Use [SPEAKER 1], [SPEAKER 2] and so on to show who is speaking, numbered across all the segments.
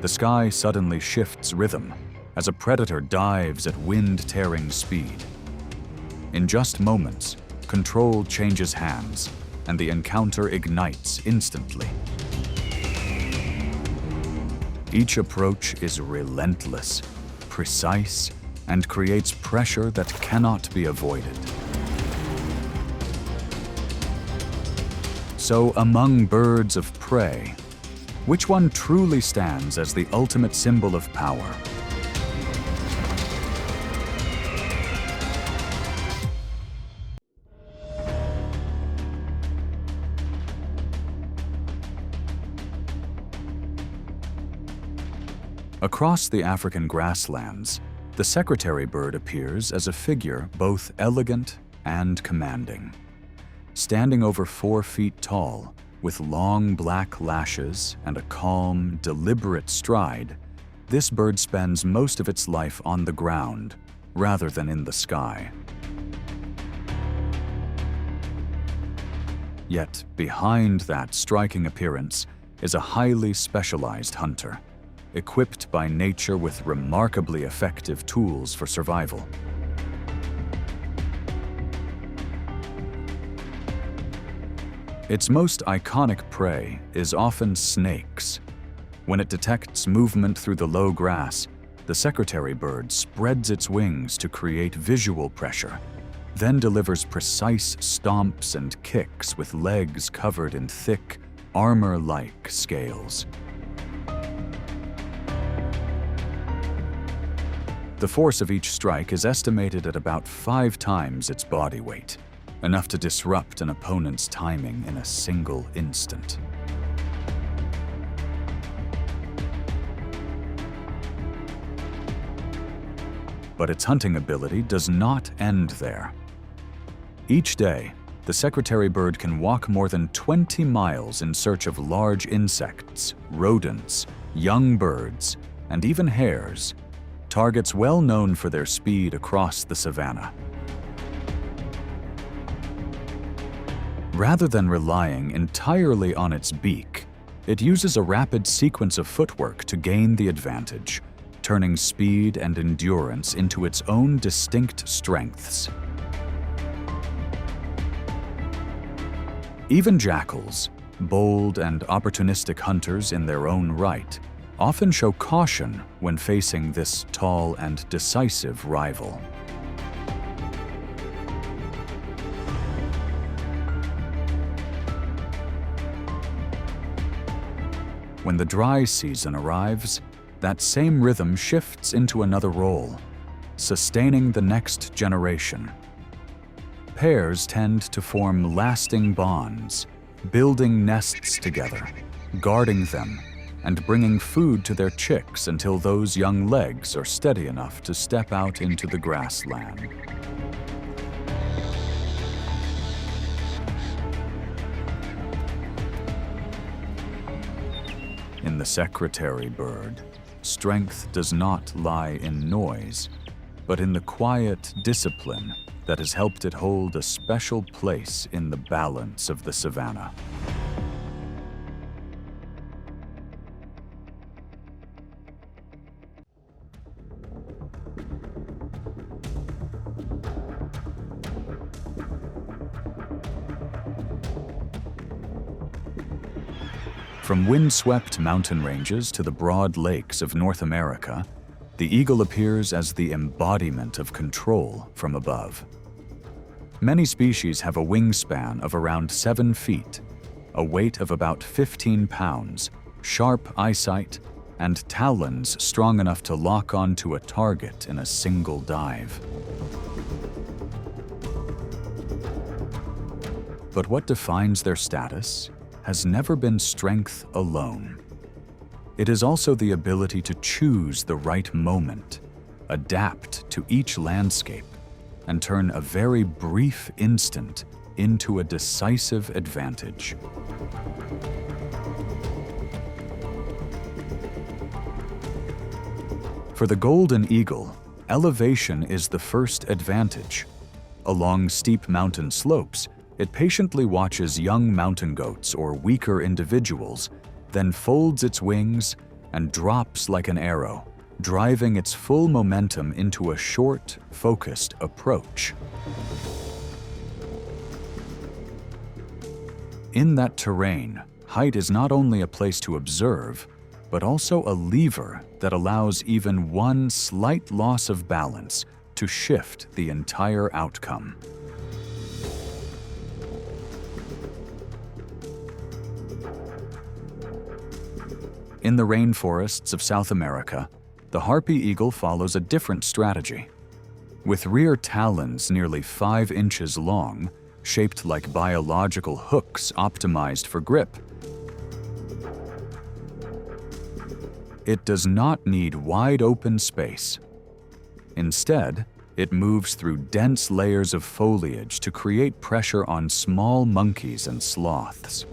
[SPEAKER 1] The sky suddenly shifts rhythm as a predator dives at wind-tearing speed. In just moments, control changes hands, and the encounter ignites instantly. Each approach is relentless, precise, and creates pressure that cannot be avoided. So, among birds of prey, which one truly stands as the ultimate symbol of power? Across the African grasslands, the secretary bird appears as a figure both elegant and commanding. Standing over 4 feet tall, with long black lashes and a calm, deliberate stride, this bird spends most of its life on the ground rather than in the sky. Yet behind that striking appearance is a highly specialized hunter, equipped by nature with remarkably effective tools for survival. Its most iconic prey is often snakes. When it detects movement through the low grass, the secretary bird spreads its wings to create visual pressure, then delivers precise stomps and kicks with legs covered in thick, armor-like scales. The force of each strike is estimated at about 5 times its body weight, enough to disrupt an opponent's timing in a single instant. But its hunting ability does not end there. Each day, the secretary bird can walk more than 20 miles in search of large insects, rodents, young birds, and even hares, targets well known for their speed across the savanna. Rather than relying entirely on its beak, it uses a rapid sequence of footwork to gain the advantage, turning speed and endurance into its own distinct strengths. Even jackals, bold and opportunistic hunters in their own right, often show caution when facing this tall and decisive rival. When the dry season arrives, that same rhythm shifts into another role, sustaining the next generation. Pairs tend to form lasting bonds, building nests together, guarding them, and bringing food to their chicks until those young legs are steady enough to step out into the grassland. In the secretary bird, strength does not lie in noise, but in the quiet discipline that has helped it hold a special place in the balance of the savanna. From windswept mountain ranges to the broad lakes of North America, the eagle appears as the embodiment of control from above. Many species have a wingspan of around 7 feet, a weight of about 15 pounds, sharp eyesight, and talons strong enough to lock onto a target in a single dive. But what defines their status has never been strength alone. It is also the ability to choose the right moment, adapt to each landscape, and turn a very brief instant into a decisive advantage. For the golden eagle, elevation is the first advantage. Along steep mountain slopes, it patiently watches young mountain goats or weaker individuals, then folds its wings and drops like an arrow, driving its full momentum into a short, focused approach. In that terrain, height is not only a place to observe, but also a lever that allows even one slight loss of balance to shift the entire outcome. In the rainforests of South America, the harpy eagle follows a different strategy. With rear talons nearly 5 inches long, shaped like biological hooks optimized for grip, it does not need wide open space. Instead, it moves through dense layers of foliage to create pressure on small monkeys and sloths.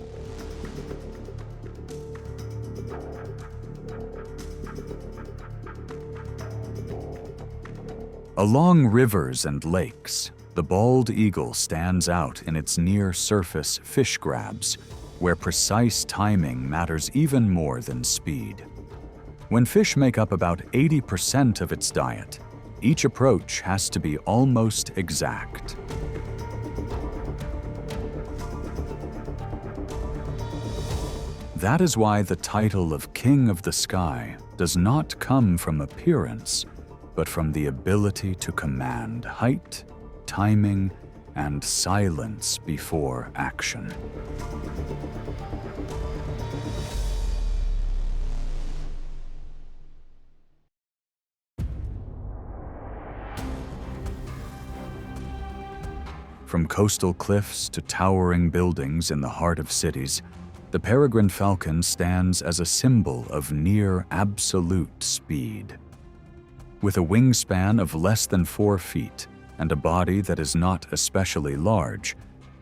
[SPEAKER 1] Along rivers and lakes, the bald eagle stands out in its near-surface fish grabs, where precise timing matters even more than speed. When fish make up about 80% of its diet, each approach has to be almost exact. That is why the title of King of the Sky does not come from appearance, but from the ability to command height, timing, and silence before action. From coastal cliffs to towering buildings in the heart of cities, the peregrine falcon stands as a symbol of near absolute speed. With a wingspan of less than 4 feet and a body that is not especially large,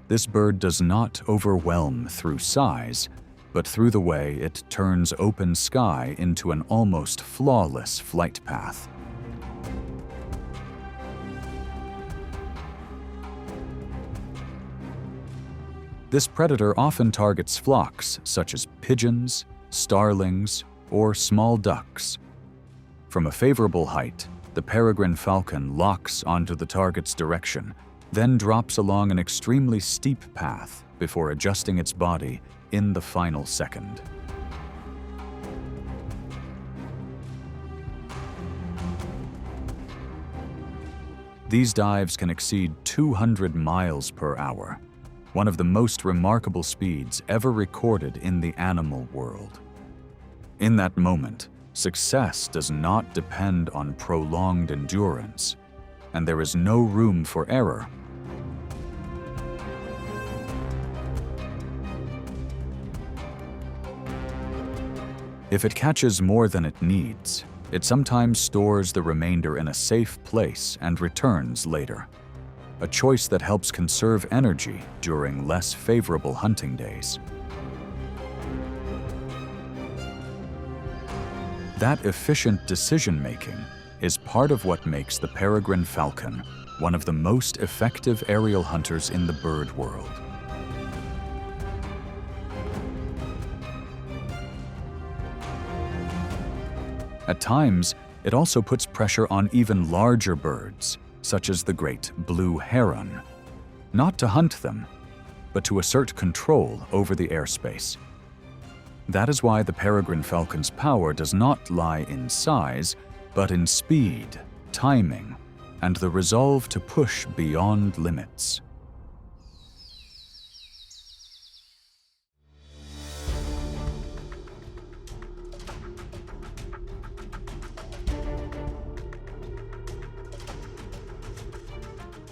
[SPEAKER 1] this bird does not overwhelm through size, but through the way it turns open sky into an almost flawless flight path. This predator often targets flocks such as pigeons, starlings, or small ducks. From a favorable height, the peregrine falcon locks onto the target's direction, then drops along an extremely steep path before adjusting its body in the final second. These dives can exceed 200 miles per hour, one of the most remarkable speeds ever recorded in the animal world. In that moment, success does not depend on prolonged endurance, and there is no room for error. If it catches more than it needs, it sometimes stores the remainder in a safe place and returns later, a choice that helps conserve energy during less favorable hunting days. That efficient decision-making is part of what makes the peregrine falcon one of the most effective aerial hunters in the bird world. At times, it also puts pressure on even larger birds, such as the great blue heron, not to hunt them, but to assert control over the airspace. That is why the peregrine falcon's power does not lie in size, but in speed, timing, and the resolve to push beyond limits.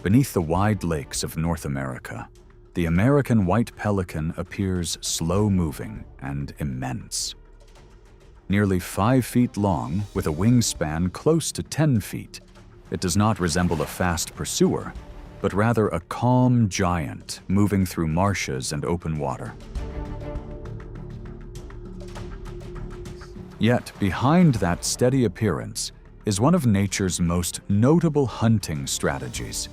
[SPEAKER 1] Beneath the wide lakes of North America, the American white pelican appears slow-moving and immense. Nearly 5 feet long, with a wingspan close to 10 feet, it does not resemble a fast pursuer, but rather a calm giant moving through marshes and open water. Yet behind that steady appearance is one of nature's most notable hunting strategies,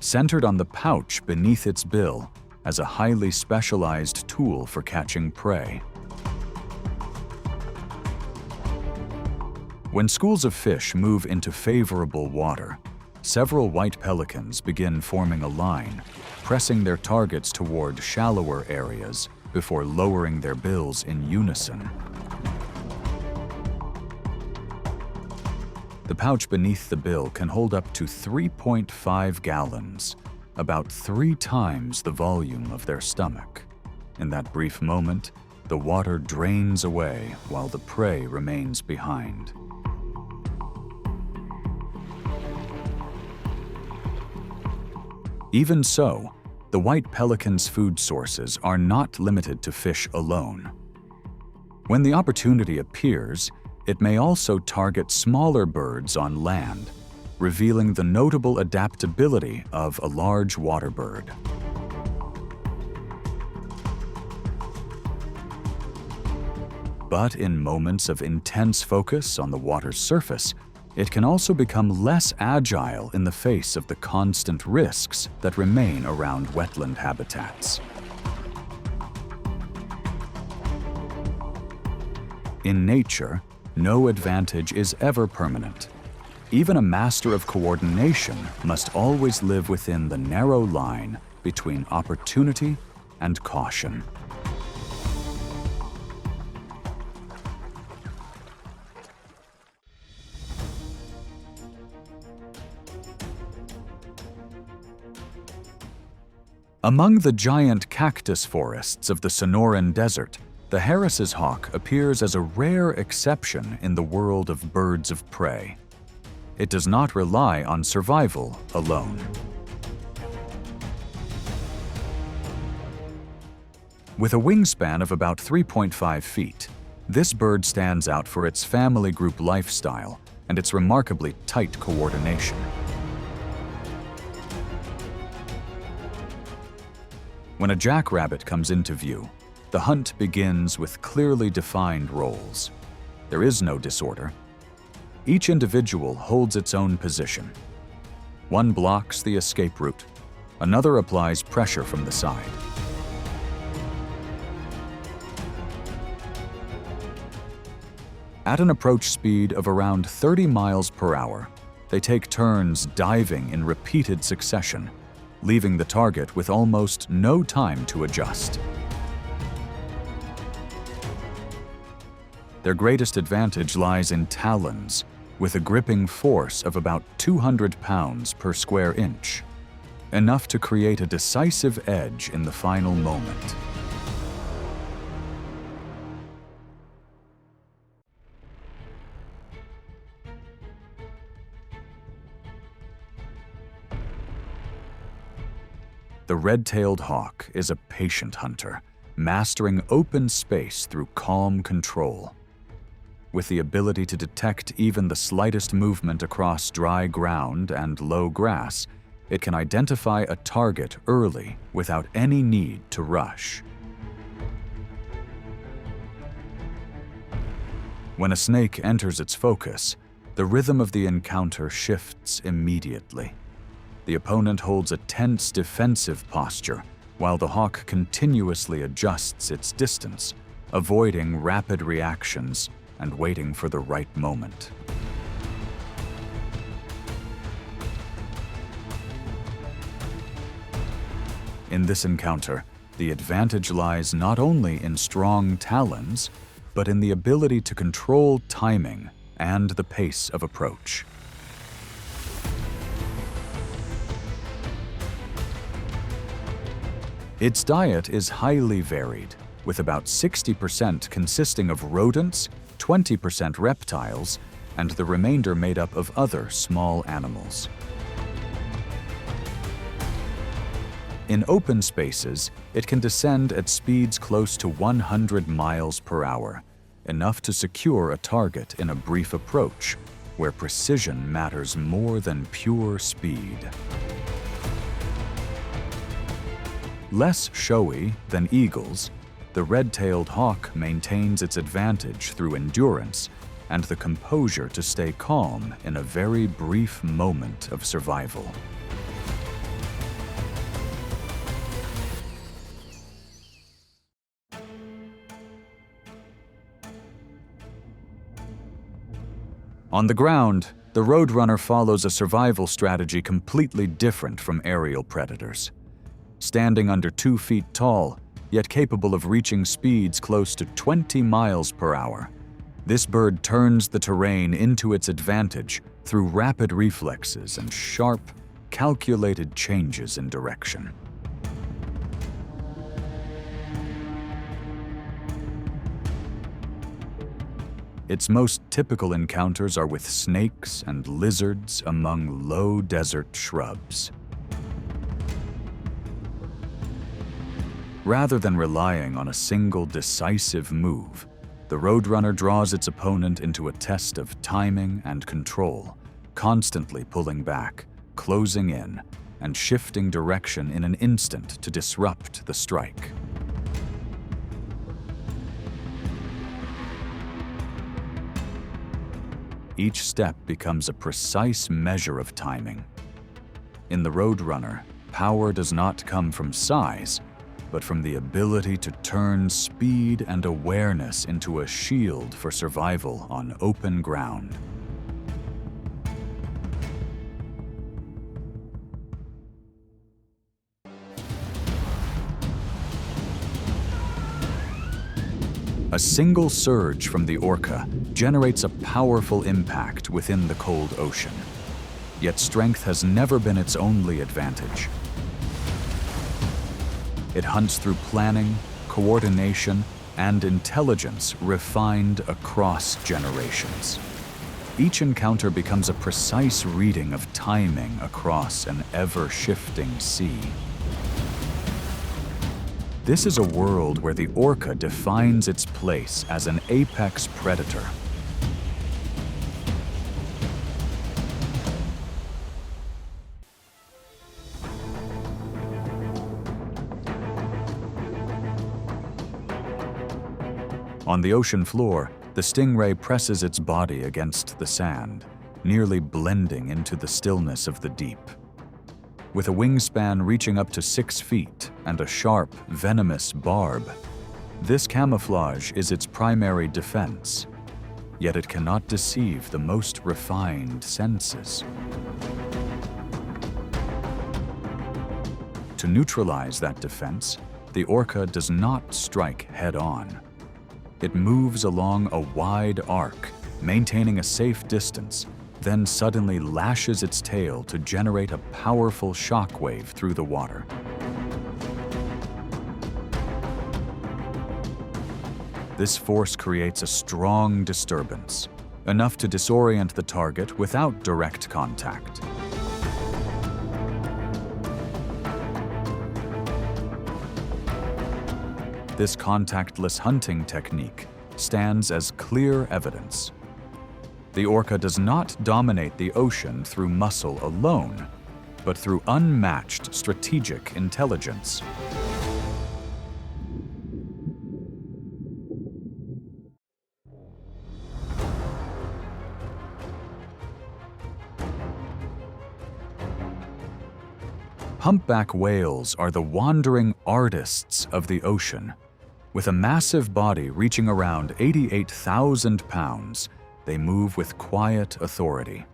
[SPEAKER 1] centered on the pouch beneath its bill as a highly specialized tool for catching prey. When schools of fish move into favorable water, several white pelicans begin forming a line, pressing their targets toward shallower areas before lowering their bills in unison. The pouch beneath the bill can hold up to 3.5 gallons, about 3 times the volume of their stomach. In that brief moment, the water drains away while the prey remains behind. Even so, the white pelican's food sources are not limited to fish alone. When the opportunity appears, it may also target smaller birds on land, revealing the notable adaptability of a large water bird. But in moments of intense focus on the water's surface, it can also become less agile in the face of the constant risks that remain around wetland habitats. In nature, no advantage is ever permanent. Even a master of coordination must always live within the narrow line between opportunity and caution. Among the giant cactus forests of the Sonoran Desert, the Harris's hawk appears as a rare exception in the world of birds of prey. It does not rely on survival alone. With a wingspan of about 3.5 feet, this bird stands out for its family group lifestyle and its remarkably tight coordination. When a jackrabbit comes into view, the hunt begins with clearly defined roles. There is no disorder. Each individual holds its own position. One blocks the escape route, another applies pressure from the side. At an approach speed of around 30 miles per hour, they take turns diving in repeated succession, leaving the target with almost no time to adjust. Their greatest advantage lies in talons, with a gripping force of about 200 pounds per square inch, enough to create a decisive edge in the final moment. The red-tailed hawk is a patient hunter, mastering open space through calm control. With the ability to detect even the slightest movement across dry ground and low grass, it can identify a target early without any need to rush. When a snake enters its focus, the rhythm of the encounter shifts immediately. The opponent holds a tense defensive posture, while the hawk continuously adjusts its distance, avoiding rapid reactions and waiting for the right moment. In this encounter, the advantage lies not only in strong talons, but in the ability to control timing and the pace of approach. Its diet is highly varied, with about 60% consisting of rodents, 20% reptiles, and the remainder made up of other small animals. In open spaces, it can descend at speeds close to 100 miles per hour, enough to secure a target in a brief approach, where precision matters more than pure speed. Less showy than eagles, the red-tailed hawk maintains its advantage through endurance and the composure to stay calm in a very brief moment of survival. On the ground, the roadrunner follows a survival strategy completely different from aerial predators. Standing under 2 feet tall, yet capable of reaching speeds close to 20 miles per hour, this bird turns the terrain into its advantage through rapid reflexes and sharp, calculated changes in direction. Its most typical encounters are with snakes and lizards among low desert shrubs. Rather than relying on a single decisive move, the roadrunner draws its opponent into a test of timing and control, constantly pulling back, closing in, and shifting direction in an instant to disrupt the strike. Each step becomes a precise measure of timing. In the roadrunner, power does not come from size, but from the ability to turn speed and awareness into a shield for survival on open ground. A single surge from the Orca generates a powerful impact within the cold ocean. Yet strength has never been its only advantage. It hunts through planning, coordination, and intelligence refined across generations. Each encounter becomes a precise reading of timing across an ever-shifting sea. This is a world where the Orca defines its place as an apex predator. On the ocean floor, the stingray presses its body against the sand, nearly blending into the stillness of the deep. With a wingspan reaching up to 6 feet and a sharp, venomous barb, this camouflage is its primary defense, yet it cannot deceive the most refined senses. To neutralize that defense, the Orca does not strike head-on. It moves along a wide arc, maintaining a safe distance, then suddenly lashes its tail to generate a powerful shockwave through the water. This force creates a strong disturbance, enough to disorient the target without direct contact. This contactless hunting technique stands as clear evidence. The Orca does not dominate the ocean through muscle alone, but through unmatched strategic intelligence. Humpback whales are the wandering artists of the ocean. With a massive body reaching around 88,000 pounds, they move with quiet authority,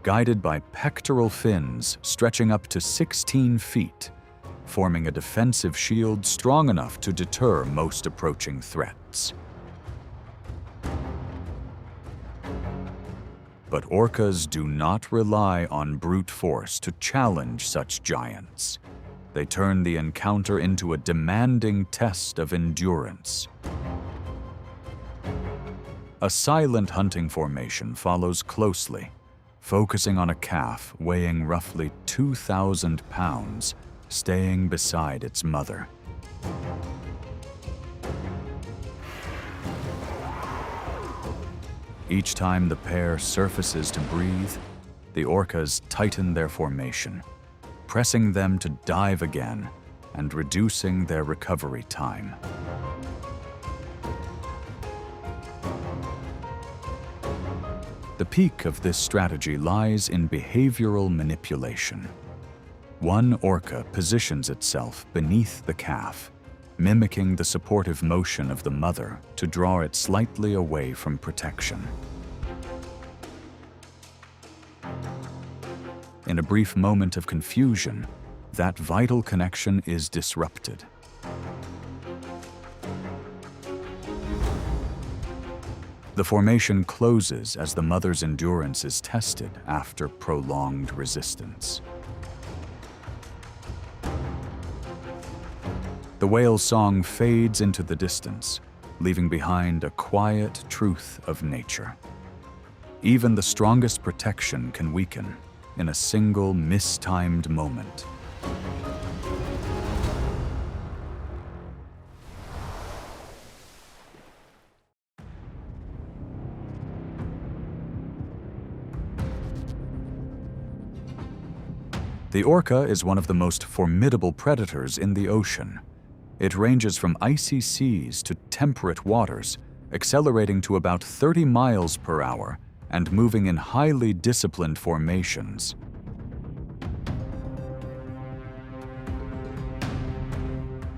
[SPEAKER 1] guided by pectoral fins stretching up to 16 feet, forming a defensive shield strong enough to deter most approaching threats. But orcas do not rely on brute force to challenge such giants. They turn the encounter into a demanding test of endurance. A silent hunting formation follows closely, focusing on a calf weighing roughly 2,000 pounds, staying beside its mother. Each time the pair surfaces to breathe, the orcas tighten their formation, pressing them to dive again and reducing their recovery time. The peak of this strategy lies in behavioral manipulation. One orca positions itself beneath the calf, mimicking the supportive motion of the mother to draw it slightly away from protection. In a brief moment of confusion, that vital connection is disrupted. The formation closes as the mother's endurance is tested after prolonged resistance. The whale's song fades into the distance, leaving behind a quiet truth of nature. Even the strongest protection can weaken in a single mistimed moment. The orca is one of the most formidable predators in the ocean. It ranges from icy seas to temperate waters, accelerating to about 30 miles per hour and moving in highly disciplined formations.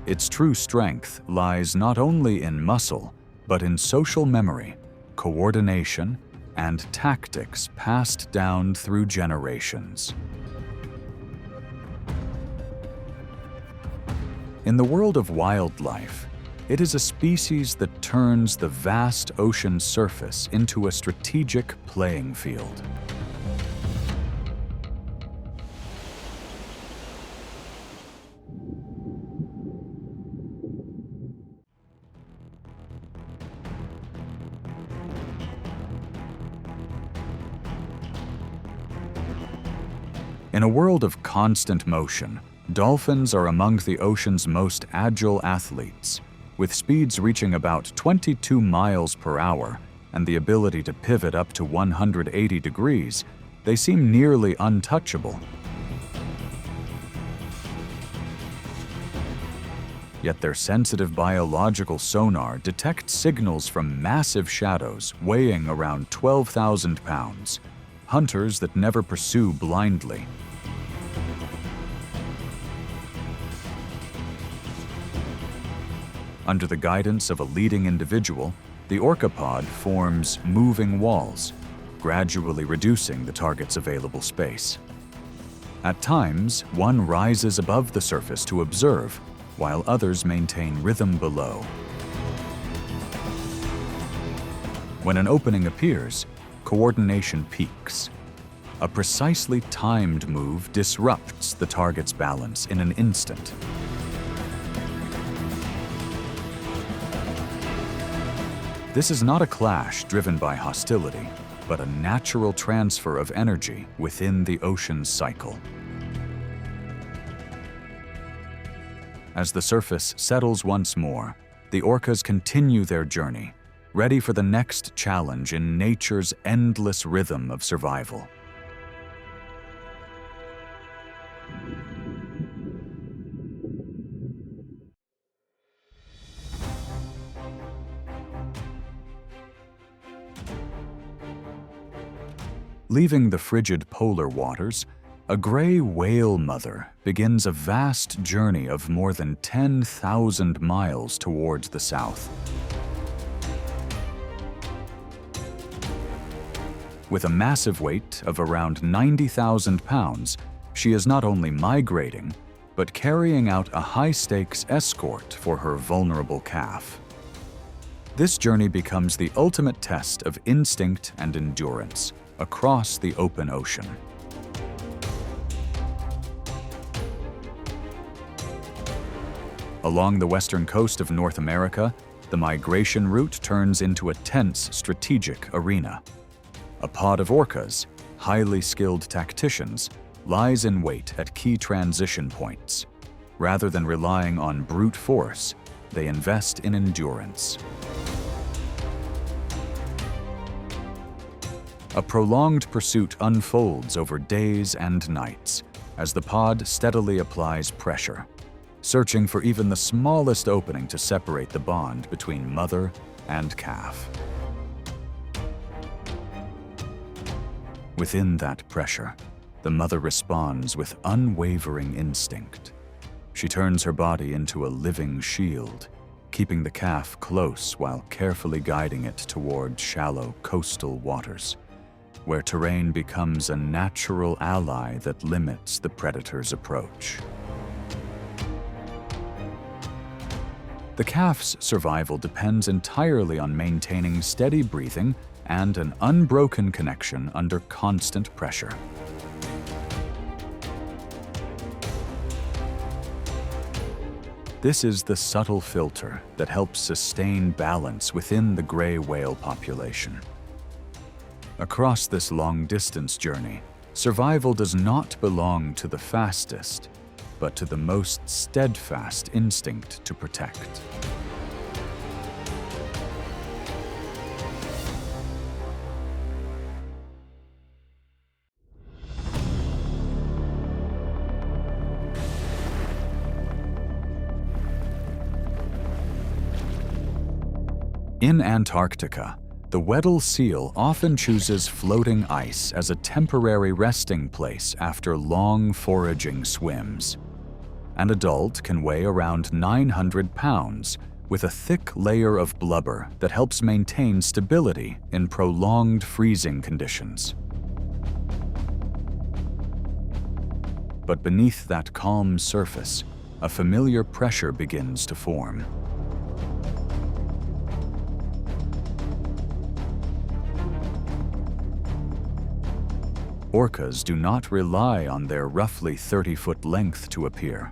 [SPEAKER 1] Its true strength lies not only in muscle, but in social memory, coordination, and tactics passed down through generations. In the world of wildlife, it is a species that turns the vast ocean surface into a strategic playing field. In a world of constant motion, dolphins are among the ocean's most agile athletes. With speeds reaching about 22 miles per hour and the ability to pivot up to 180 degrees, they seem nearly untouchable. Yet their sensitive biological sonar detects signals from massive shadows weighing around 12,000 pounds, hunters that never pursue blindly. Under the guidance of a leading individual, the orca pod forms moving walls, gradually reducing the target's available space. At times, one rises above the surface to observe, while others maintain rhythm below. When an opening appears, coordination peaks. A precisely timed move disrupts the target's balance in an instant. This is not a clash driven by hostility, but a natural transfer of energy within the ocean's cycle. As the surface settles once more, the orcas continue their journey, ready for the next challenge in nature's endless rhythm of survival. Leaving the frigid polar waters, a gray whale mother begins a vast journey of more than 10,000 miles towards the south. With a massive weight of around 90,000 pounds, she is not only migrating, but carrying out a high-stakes escort for her vulnerable calf. This journey becomes the ultimate test of instinct and endurance across the open ocean. Along the western coast of North America, the migration route turns into a tense strategic arena. A pod of orcas, highly skilled tacticians, lies in wait at key transition points. Rather than relying on brute force, they invest in endurance. A prolonged pursuit unfolds over days and nights as the pod steadily applies pressure, searching for even the smallest opening to separate the bond between mother and calf. Within that pressure, the mother responds with unwavering instinct. She turns her body into a living shield, keeping the calf close while carefully guiding it toward shallow coastal waters. where terrain becomes a natural ally that limits the predator's approach. The calf's survival depends entirely on maintaining steady breathing and an unbroken connection under constant pressure. This is the subtle filter that helps sustain balance within the gray whale population. Across this long-distance journey, survival does not belong to the fastest, but to the most steadfast instinct to protect. In Antarctica, the Weddell seal often chooses floating ice as a temporary resting place after long foraging swims. An adult can weigh around 900 pounds, with a thick layer of blubber that helps maintain stability in prolonged freezing conditions. But beneath that calm surface, a familiar pressure begins to form. Orcas do not rely on their roughly 30-foot length to appear.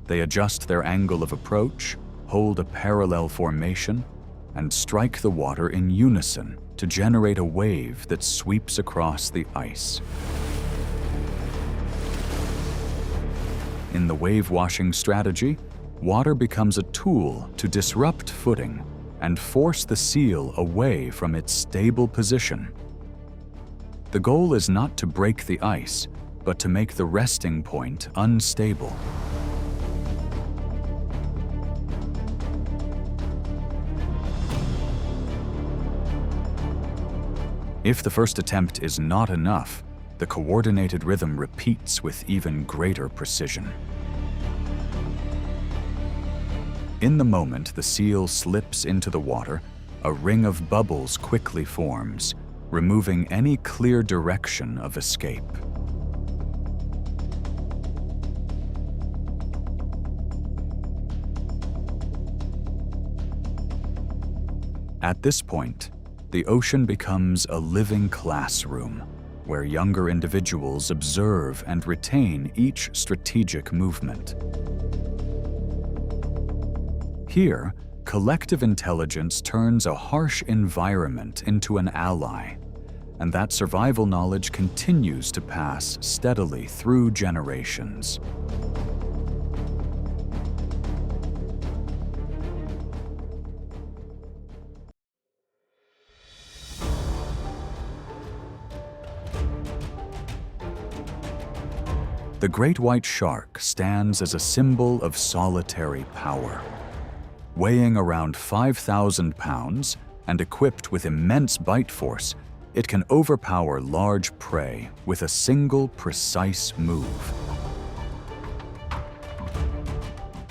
[SPEAKER 1] They adjust their angle of approach, hold a parallel formation, and strike the water in unison to generate a wave that sweeps across the ice. In the wave-washing strategy, water becomes a tool to disrupt footing and force the seal away from its stable position. The goal is not to break the ice, but to make the resting point unstable. If the first attempt is not enough, the coordinated rhythm repeats with even greater precision. In the moment the seal slips into the water, a ring of bubbles quickly forms, removing any clear direction of escape. At this point, the ocean becomes a living classroom, where younger individuals observe and retain each strategic movement. Here, collective intelligence turns a harsh environment into an ally, and that survival knowledge continues to pass steadily through generations. The great white shark stands as a symbol of solitary power. Weighing around 5,000 pounds and equipped with immense bite force, it can overpower large prey with a single precise move.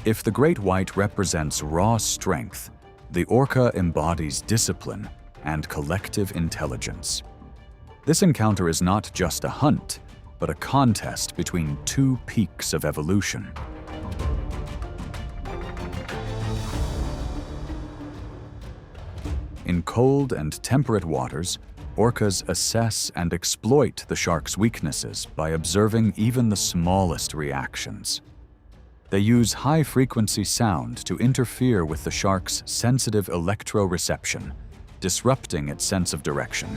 [SPEAKER 1] If the great white represents raw strength, the orca embodies discipline and collective intelligence. This encounter is not just a hunt, but a contest between two peaks of evolution. In cold and temperate waters, orcas assess and exploit the shark's weaknesses by observing even the smallest reactions. They use high-frequency sound to interfere with the shark's sensitive electroreception, disrupting its sense of direction.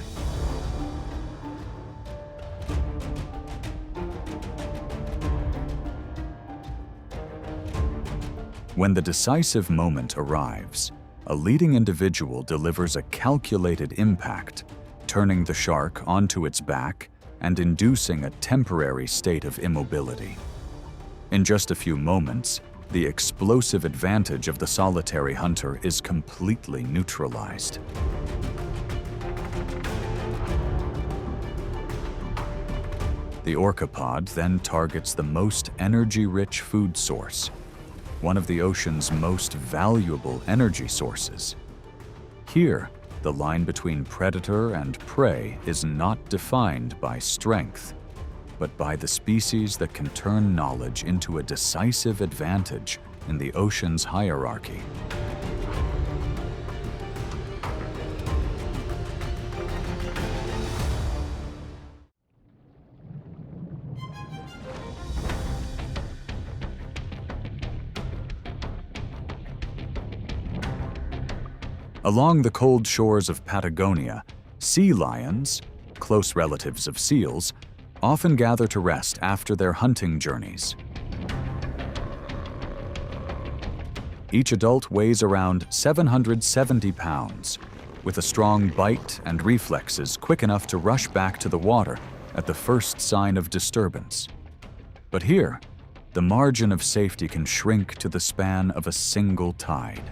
[SPEAKER 1] When the decisive moment arrives, a leading individual delivers a calculated impact, turning the shark onto its back and inducing a temporary state of immobility. In just a few moments, the explosive advantage of the solitary hunter is completely neutralized. The orcapod then targets the most energy-rich food source, one of the ocean's most valuable energy sources. Here, the line between predator and prey is not defined by strength, but by the species that can turn knowledge into a decisive advantage in the ocean's hierarchy. Along the cold shores of Patagonia, sea lions, close relatives of seals, often gather to rest after their hunting journeys. Each adult weighs around 770 pounds, with a strong bite and reflexes quick enough to rush back to the water at the first sign of disturbance. But here, the margin of safety can shrink to the span of a single tide.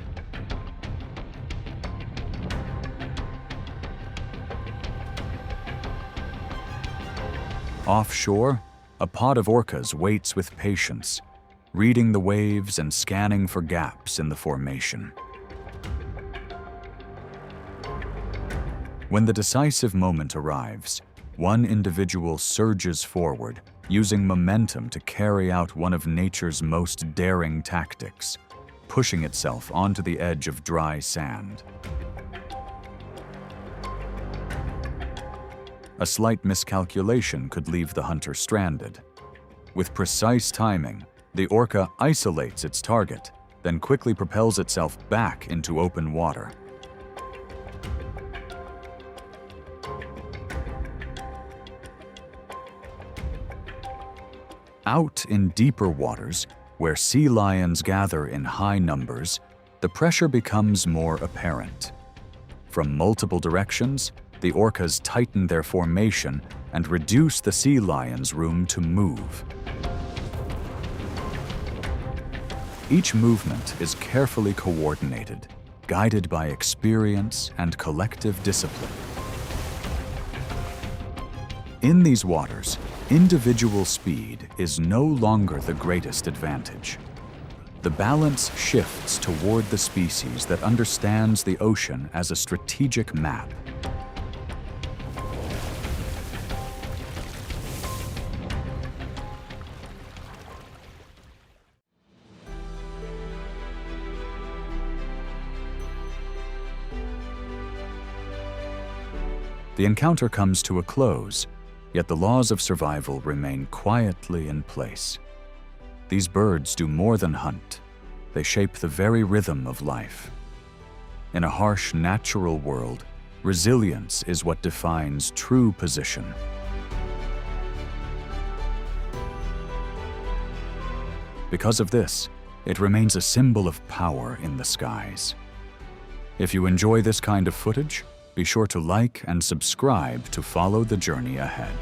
[SPEAKER 1] Offshore, a pod of orcas waits with patience, reading the waves and scanning for gaps in the formation. When the decisive moment arrives, one individual surges forward, using momentum to carry out one of nature's most daring tactics, pushing itself onto the edge of dry sand. A slight miscalculation could leave the hunter stranded. With precise timing, the orca isolates its target, then quickly propels itself back into open water. Out in deeper waters, where sea lions gather in high numbers, the pressure becomes more apparent. From multiple directions, the orcas tighten their formation and reduce the sea lion's room to move. Each movement is carefully coordinated, guided by experience and collective discipline. In these waters, individual speed is no longer the greatest advantage. The balance shifts toward the species that understands the ocean as a strategic map. The encounter comes to a close, yet the laws of survival remain quietly in place. These birds do more than hunt. They shape the very rhythm of life. In a harsh natural world, resilience is what defines true position. Because of this, it remains a symbol of power in the skies. If you enjoy this kind of footage, be sure to like and subscribe to follow the journey ahead.